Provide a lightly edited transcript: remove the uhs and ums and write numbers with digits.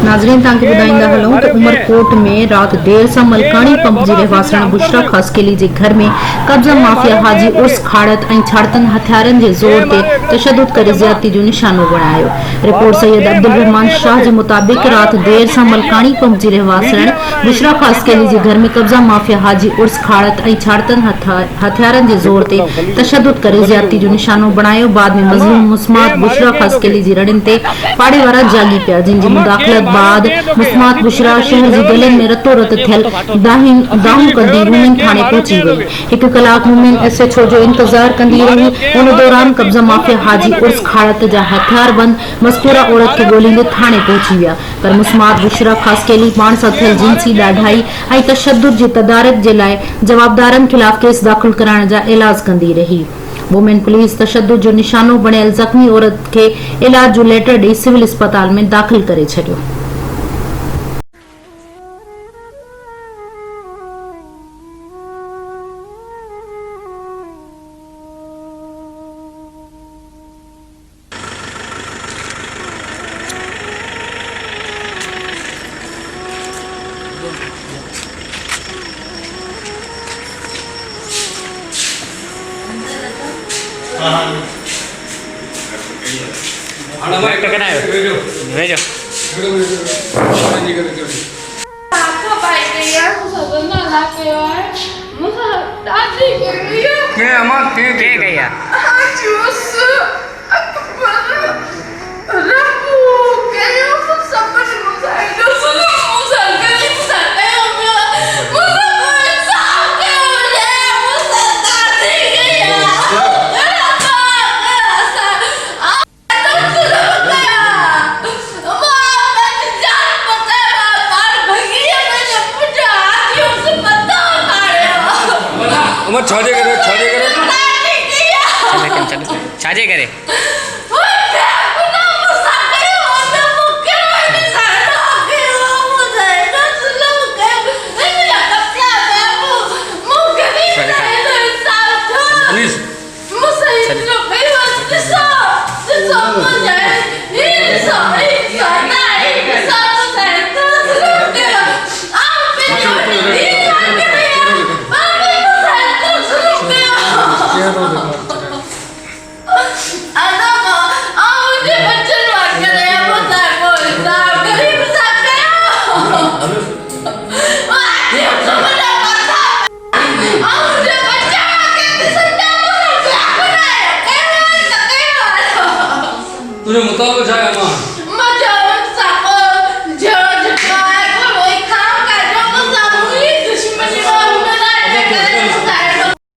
नाज़रीन तव्हांखे ॿुधाईंदा हलूं त उमरकोट में रात देर सां मलकानी पंप जी रहवासण बुशरा खसकेली जे घर में कब्ज़ा माफ़िया हाजी उर्स खाड़त ऐं छाड़तन हथियारनि जे ज़ोर ते तशद्दुद करे ज़्यादती जो निशानो बणायो। रिपोर्ट सैयद अब्दुल रहमान शाह जे मुताबिक़ रात देर सां मलकानी पंप जी रहवासण बुशरा खसकेली जे घर में कब्ज़ा माफ़िया हाजी उर्स खाड़त ऐं छाड़तन हथियारनि जे ज़ोर ते तशद्दुद करे ज़्यादती जो निशानो बणायो। बाद में मज़लूम मुस्मात बुशरा खसकेली जी रड़िन ते पाड़े वारा जागी पिया, जिन जी मुदाखलत बाद मुस्मात बुशरा शहर जी गलियुनि में रतो रत थियल दाहूं कंदी रूमिन थाणे पहुची वई। 1 कलाक रूमिन SHO जो इंतजार कंदी रही। उन दौरान कब्ज़ा माफ़िया हाजी उर्स खाड़त जा हथियार बंद मज़कूरा औरत खे ॻोल्हींदे थाणे पहुची विया, पर मुस्मात बुशरा खसकेली पाण सां थियल जिनसी ॾाढाई ऐं तशद्दुद जी तदारक जे लाइ जवाबदारनि खिलाफ़ केस दाख़िल कराइण जा इलाज कंदी रही। वुमेन पुलिस तशद्दुद जो निशानो बणियल ज़ख़्मी औरत खे इलाज जो लेटर ॾेई सिविल अस्पताल में दाख़िल करे छॾियो। छाजे करे तुझे मुताबिक है